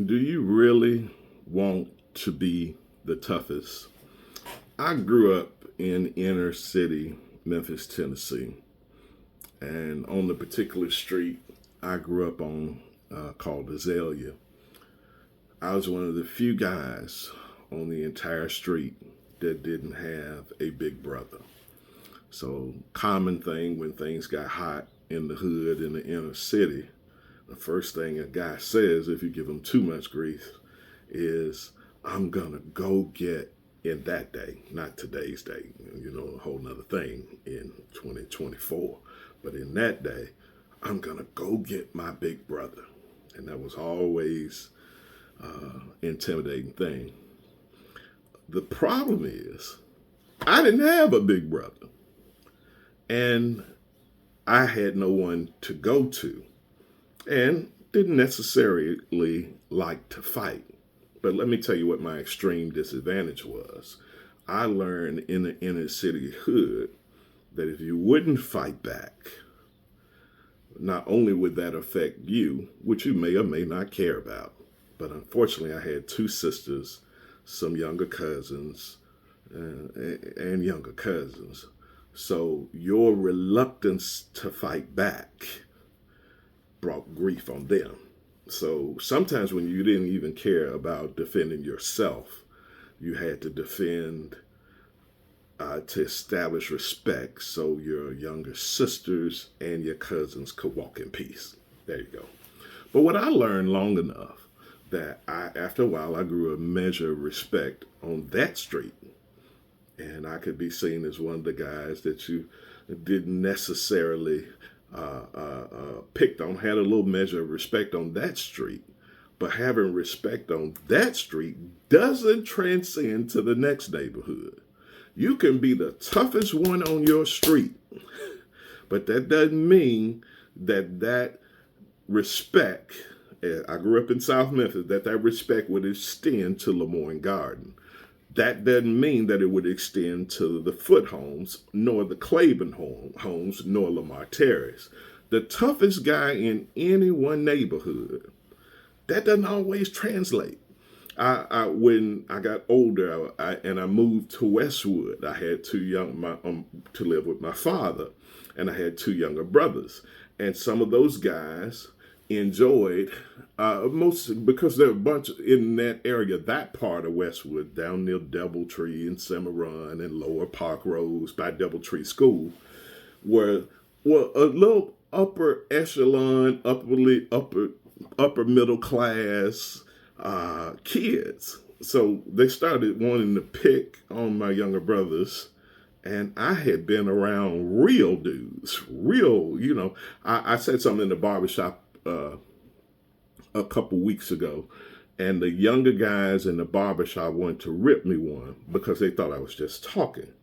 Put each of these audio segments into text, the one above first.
Do you really want to be the toughest? I grew up in inner city Memphis, Tennessee, and on the particular street I grew up on called Azalea. I was one of the few guys on the entire street that didn't have a big brother. So, common thing when things got hot in the hood in the inner city, the first thing a guy says if you give him too much grief is, I'm gonna go get in that day, not today's day, a whole nother thing in 2024. But in that day, I'm gonna go get my big brother. And that was always intimidating thing. The problem is, I didn't have a big brother, and I had no one to go to, and didn't necessarily like to fight. But let me tell you what my extreme disadvantage was. I learned in the inner city hood that if you wouldn't fight back, not only would that affect you, which you may or may not care about, but unfortunately I had two sisters, some younger cousins, and younger cousins. So your reluctance to fight back brought grief on them. So sometimes when you didn't even care about defending yourself, you had to defend to establish respect so your younger sisters and your cousins could walk in peace. There you go. But what I learned long enough that after a while, I grew a measure of respect on that street. And I could be seen as one of the guys that you didn't necessarily picked on, had a little measure of respect on that street. But having respect on that street doesn't transcend to the next neighborhood. You can be the toughest one on your street, but that doesn't mean that respect, I grew up in South Memphis, that respect would extend to Lemoyne Garden. That doesn't mean that it would extend to the Foot homes, nor the Claiborne homes, nor Lamar Terrace. The toughest guy in any one neighborhood, that doesn't always translate. When I got older and I moved to Westwood, I had to live with my father, and I had two younger brothers. And some of those guys enjoyed most because there were a bunch in that area, that part of Westwood, down near Doubletree and Cimarron and Lower Park Roads by Doubletree School, were a little upper echelon, upper middle class kids. So they started wanting to pick on my younger brothers. And I had been around real dudes, I said something in the barbershop a couple weeks ago, and the younger guys in the barbershop wanted to rip me one because they thought I was just talking.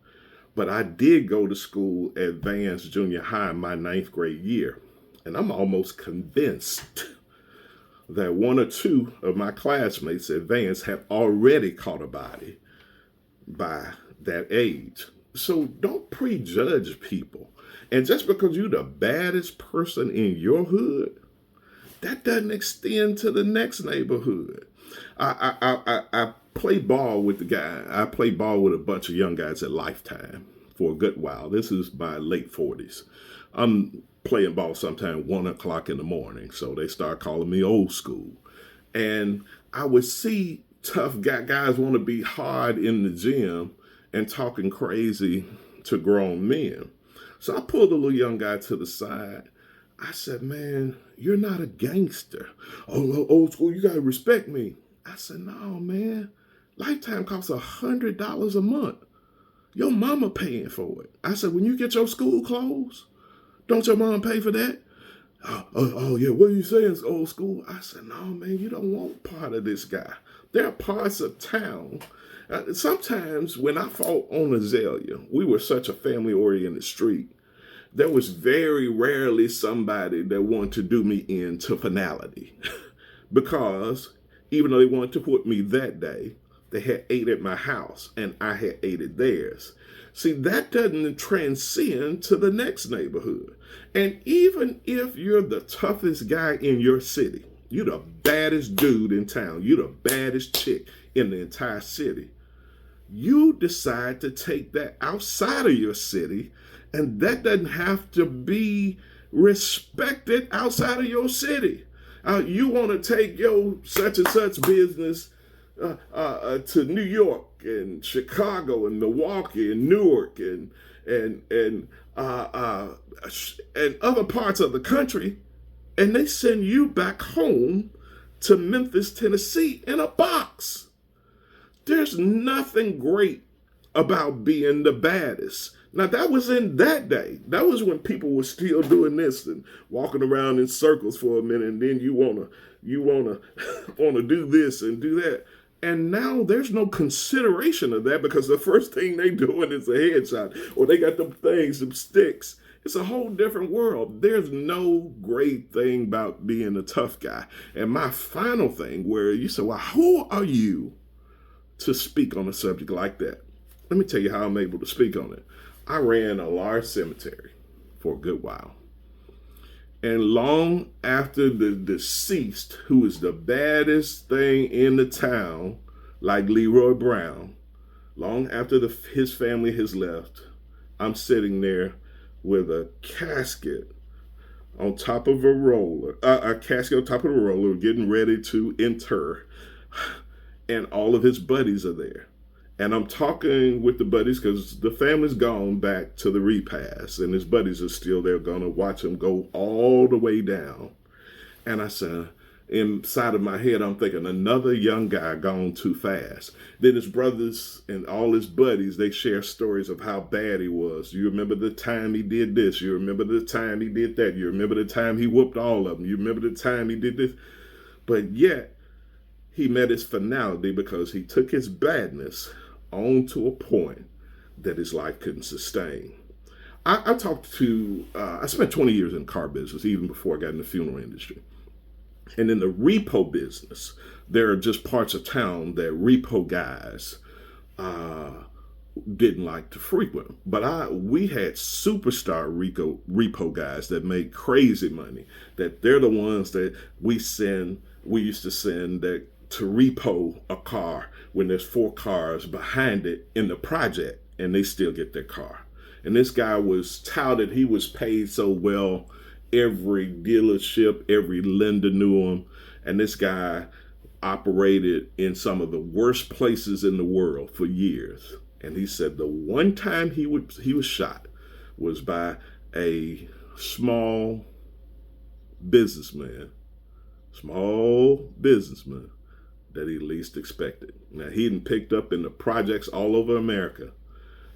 But I did go to school at Vance Junior High my 9th grade year, and I'm almost convinced that one or two of my classmates at Vance have already caught a body by that age. So don't prejudge people. And just because you're the baddest person in your hood, that doesn't extend to the next neighborhood. I play ball with the guy. I played ball with a bunch of young guys at Lifetime for a good while. This is my late 40s. I'm playing ball sometime 1 o'clock in the morning, so they start calling me old school. And I would see tough guys want to be hard in the gym and talking crazy to grown men. So I pulled the little young guy to the side. I said, man, you're not a gangster. Oh, old school, you got to respect me. I said, no, man. Lifetime costs $100 a month. Your mama paying for it. I said, when you get your school clothes, don't your mom pay for that? Oh, yeah, what are you saying, old school? I said, no, man, you don't want part of this guy. There are parts of town. Sometimes when I fought on Azalea, we were such a family-oriented street. There was very rarely somebody that wanted to do me into finality because even though they wanted to put me that day, they had ate at my house and I had ate at theirs. See, that doesn't transcend to the next neighborhood. And even if you're the toughest guy in your city, You the baddest dude in town. You the baddest chick in the entire city. You decide to take that outside of your city, and that doesn't have to be respected outside of your city. You want to take your such and such business to New York and Chicago and Milwaukee and Newark and other parts of the country, and they send you back home to Memphis, Tennessee in a box. There's nothing great about being the baddest. Now that was in that day. That was when people were still doing this and walking around in circles for a minute, and then you wanna do this and do that. And now there's no consideration of that because the first thing they doing is a headshot, or they got them things, some sticks. It's a whole different world. There's no great thing about being a tough guy. And my final thing, where you say, well, who are you to speak on a subject like that? Let me tell you how I'm able to speak on it. I ran a large cemetery for a good while. And long after the deceased, who is the baddest thing in the town, like Leroy Brown, long after his family has left, I'm sitting there with a casket on top of a roller, getting ready to inter, and all of his buddies are there. And I'm talking with the buddies because the family's gone back to the repast, and his buddies are still there, gonna watch him go all the way down. And I said, inside of my head, I'm thinking, another young guy gone too fast. Then his brothers and all his buddies, they share stories of how bad he was. You remember the time he did this. You remember the time he did that. You remember the time he whooped all of them. You remember the time he did this. But yet, he met his finality because he took his badness on to a point that his life couldn't sustain. I spent 20 years in the car business, even before I got in the funeral industry. And in the repo business, there are just parts of town that repo guys didn't like to frequent. But we had superstar repo guys that made crazy money, that they're the ones that we used to send that to repo a car when there's 4 cars behind it in the project, and they still get their car. And this guy was touted, he was paid so well, every dealership, every lender knew him, and this guy operated in some of the worst places in the world for years. And he said the one time he was shot was by a small businessman that he least expected. Now, he'd picked up in the projects all over America,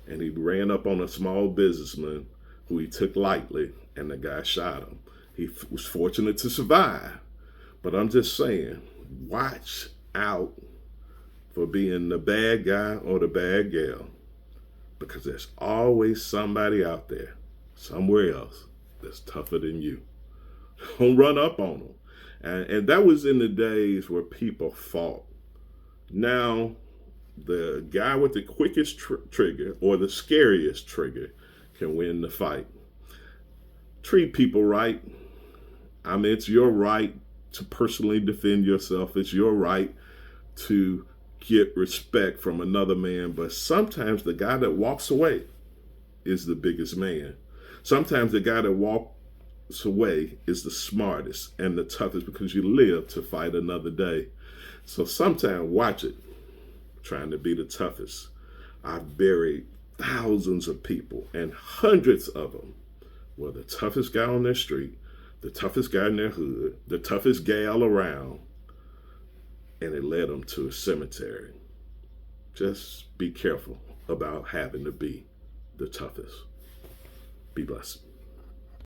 and he ran up on a small businessman who he took lightly, and the guy shot him. He was fortunate to survive, but I'm just saying, watch out for being the bad guy or the bad gal, because there's always somebody out there, somewhere else, that's tougher than you. Don't run up on them. And that was in the days where people fought. Now, the guy with the quickest trigger or the scariest trigger can win the fight. Treat people right. I mean, it's your right to personally defend yourself. It's your right to get respect from another man. But sometimes the guy that walks away is the biggest man. Sometimes the guy that walks away is the smartest and the toughest, because you live to fight another day. So sometimes watch it, trying to be the toughest. I've buried thousands of people, and hundreds of them were the toughest guy on their street, the toughest guy in their hood, the toughest gal around, and it led them to a cemetery. Just be careful about having to be the toughest. Be blessed.